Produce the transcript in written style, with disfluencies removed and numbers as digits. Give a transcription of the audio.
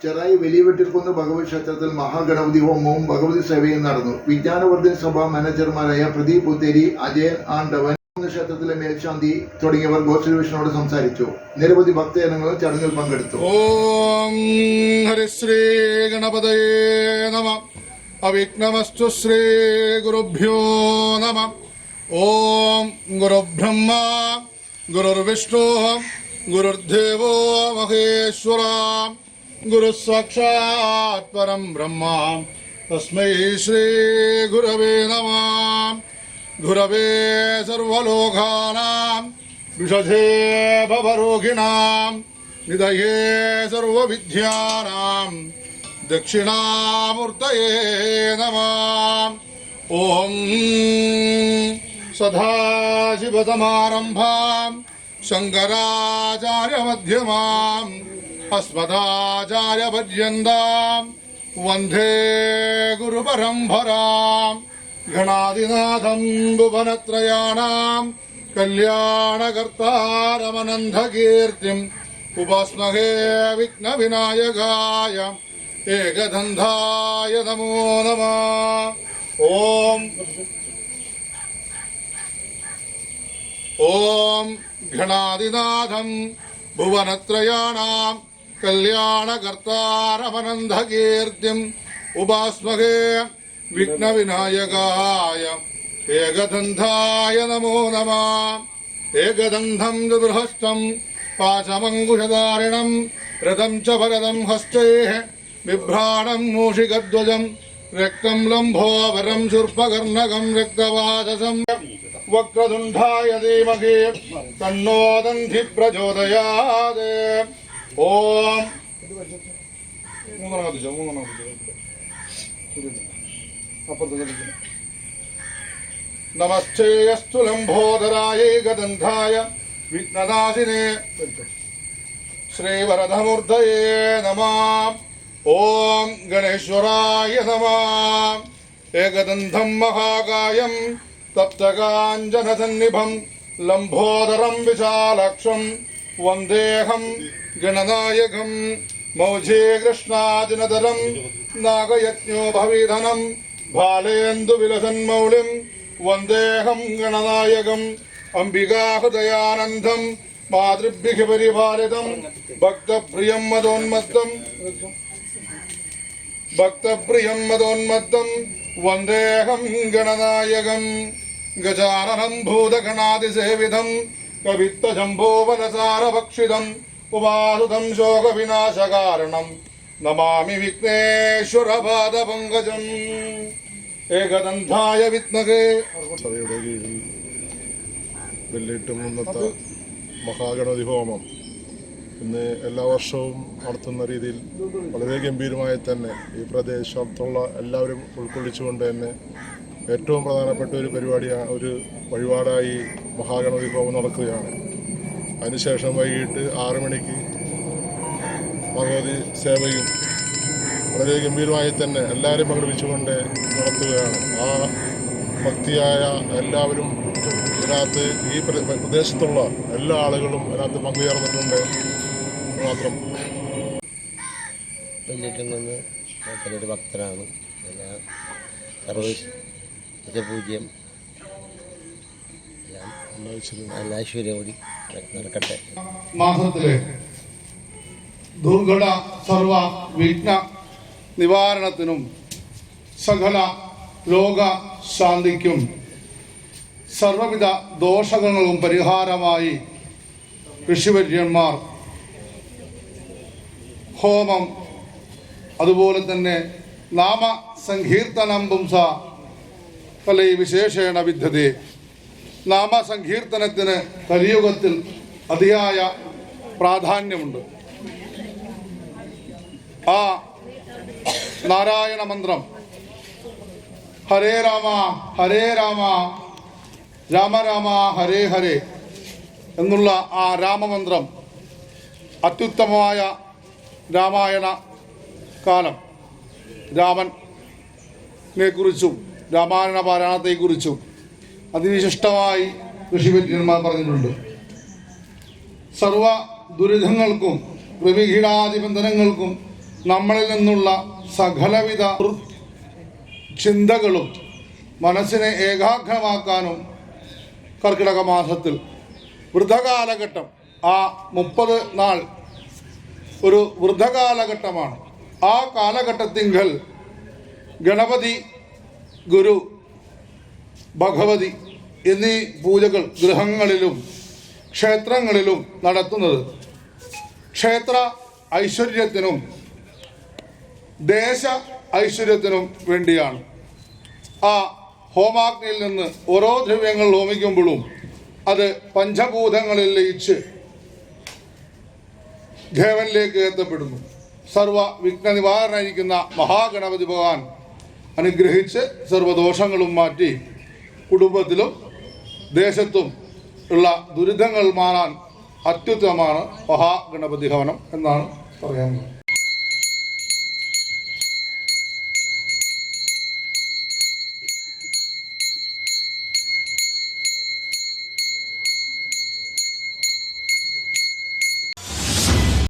ചെറായി വലിയവെട്ടിൽക്കുന്ന് ഭഗവതി ക്ഷേത്രത്തിൽ മഹാഗണപതി ഹോമവും ഭഗവതി സേവയും നടന്നു. വിജ്ഞാനവർദ്ധൻ സഭ മാനേജർമാരായ പ്രദീപ് പുത്തേരി, അജയൻ ആണ്ടവൻ, ക്ഷേത്രത്തിലെ മേൽശാന്തി തുടങ്ങിയവർ ഗോശ്രീവിഷ്ണുവോട് സംസാരിച്ചു. നിരവധി ഭക്തജനങ്ങൾ ചടങ്ങിൽ പങ്കെടുത്തു. ഓം ഹരിശ്രീ ഗണപതയേ നമഃ. അവിഘ്നമസ്തു ശ്രീ ഗുരുഭ്യോ നമഃ. ഓം ഗുരുബ്രഹ്മ ഗുരുർവിഷ്ണു ഗുരുർദേവോ മഹേശ്വര ഗുരുസാക്ഷാത് പരം ബ്രഹ്മ തസ്മൈ ശ്രീ ഗുരവേ നമഃ. ഗുരവേ സർവലോകാനാം വിഷധേ ഭവരോഗിണാം നിധയേ സർവവിദ്യാനാം ദക്ഷിണാമൂർത്തയേ നമഃ. ഓം സദാശിവസമാരംഭാം ശങ്കരാചാര്യമധ്യമാം അസ്മദാചാര്യപര്യന്താം വന്ദേ ഗുരുപരമ്പരാം. ഗണാധിനാഥം ഭുവനത്രയാണാം കല്യാണകർത്താരമനന്തകീർത്തിം ഉപാസ്മഹേ വിഘ്നവിനായകായ ഏകദന്തായ നമോ നമഃ. ഓം ഗണാധിനാഥം ഭുവനത്രയാണാം കല്യാണകർത്താരമനന്തകീർത്തിം ഉപാസ്മഹേ വിഘ്നവിനായകായ ഏകദന്തായ നമോ നമഃ. ഏകദന്തം ചതുർഹസ്തം പാശമങ്കുശധാരിണം രഥം ച ഭരതം ഹസ്തൈഃ ബിഭ്രാണം മൂഷികധ്വജം രക്തം ലംബോദരം ശൂർപകർണകം രക്തവാസസം വക്രതുണ്ഡായ ധീമഹി തന്നോ ദന്തി പ്രചോദയാത്. ഓം നമസ്തേയസ്തു ലംബോദരായ ഏകദന്തായ വിഘ്നനാശിനേ ശ്രീവരദമൂർത്തയേ നമഃ. ഓം ഗണേശ്വരായ നമഃ. ഏകദന്തം മഹാകായം തപ്തകാഞ്ചനസന്നിഭം ലംബോദരം വിശാലാക്ഷം വന്ദേഹം ഗണനായകം. മൗജേ കൃഷ്ണാജിനതരം നാഗയജ്ഞോ ഭവിധനം ബാലേന്ദുവിലസന്മൗളിം വന്ദേഹം ഗണനായകം. അംബികാഹൃദയാനന്ദം മാതൃഭ്യഃ പരിപാലിതം ഭക്തപ്രിയം മതോന്മത്തം വന്ദേഹം ഗണനായകം. ഗജാനനം ഭൂതഗണാതിസേവിതം കവിത്തശംഭോവനസാരഭക്ഷിതം ഉപാസുതം ശോകവിനാശകാരണം നമാമി വിഘ്നേശ്വരപാദപങ്കജം. ഏകദന്തായ വിദ്മഹേ. സഭയുടെ കീഴിൽ വെള്ളിയിട്ട് മുന്നത്തെ മഹാഗണപതി ഹോമം ഇന്ന് എല്ലാ വർഷവും നടത്തുന്ന രീതിയിൽ വളരെ ഗംഭീരമായി തന്നെ ഈ പ്രദേശത്തുള്ള എല്ലാവരും ഉൾക്കൊള്ളിച്ചുകൊണ്ട് തന്നെ ഏറ്റവും പ്രധാനപ്പെട്ട ഒരു പരിപാടിയാണ്, ഒരു വഴിപാടായി മഹാഗണപതി ഹോമം നടക്കുകയാണ്. അതിനുശേഷം വൈകിട്ട് 6 മണിക്ക് ഭഗവതി സേവയും വളരെ ഗംഭീരമായി തന്നെ എല്ലാവരും പങ്കെടുപ്പിച്ചുകൊണ്ട് നടത്തുകയാണ്. ആ ഭക്തിയായ എല്ലാവരും ഇതിനകത്ത് ഈ പ്രദേശത്തുള്ള എല്ലാ ആളുകളും അതിനകത്ത് പങ്കുചേർന്നിട്ടുണ്ട് മാത്രം. വെള്ളിട്ടിൽ നിന്ന് ഒരു ഭക്തനാണ്. പൂജ്യം എല്ലാ ഐശ്വര്യം കൂടി നടക്കട്ടെ. മാസത്തിലെ ദുർഘട സർവ വിഘ്ന നിവാരണത്തിനും സകല ലോക ശാന്തിക്കും സർവവിധ ദോഷങ്ങളും പരിഹാരമായി ഋഷിവര്യന്മാർ ഹോമം, അതുപോലെ തന്നെ നാമസങ്കീർത്തനം പുംസ കലൈ വിശേഷേണ വിദ്യതേ. നാമസങ്കീർത്തനത്തിന് കലിയുഗത്തിൽ അതിയായ പ്രാധാന്യമുണ്ട്. ആ നാരായണ മന്ത്രം ഹരേ രാമ ഹരേ രാമ രാമ രാമ ഹരേ ഹരേ എന്നുള്ള ആ രാമമന്ത്രം അത്യുത്തമമായ രാമായണ കാലം രാമനെ കുറിച്ചും രാമായണ പാരായണത്തെക്കുറിച്ചും അതിവിശിഷ്ടമായി ഋഷിവര്യന്മാർ പറഞ്ഞിട്ടുണ്ട്. സർവ ദുരിതങ്ങൾക്കും പ്രവിഘീടാദിബന്ധനങ്ങൾക്കും നമ്മളിൽ നിന്നുള്ള സകലവിധ ചിന്തകളും മനസ്സിനെ ഏകാഗ്രമാക്കാനും കർക്കിടക മാസത്തിൽ വൃദ്ധകാലഘട്ടം ആ 30 നാൾ ഒരു വൃദ്ധകാലഘട്ടമാണ്. ആ കാലഘട്ടത്തിങ്കൽ ഗണപതി, ഗുരു, ഭഗവതി എന്നീ പൂജകൾ ഗൃഹങ്ങളിലും ക്ഷേത്രങ്ങളിലും നടത്തുന്നത് ക്ഷേത്ര ഐശ്വര്യത്തിനും ദേശ ഐശ്വര്യത്തിനും വേണ്ടിയാണ്. ആ ഹോമാഗ്നിയിൽ നിന്ന് ഓരോ ദ്രവ്യങ്ങൾ ഹോമിക്കുമ്പോഴും അത് പഞ്ചഭൂതങ്ങളിൽ ലയിച്ച് ദേവനിലേക്ക് എത്തപ്പെടുന്നു. സർവ വിഘ്ന നിവാരണയിരിക്കുന്ന മഹാഗണപതി ഭഗവാൻ അനുഗ്രഹിച്ച് സർവദോഷങ്ങളും മാറ്റി കുടുംബത്തിലും ദേശത്തും ഉള്ള ദുരിതങ്ങൾ മാറാൻ അത്യുത്തമമാണ് മഹാഗണപതി ഹവനം എന്നാണ് പറയാനുള്ളത്.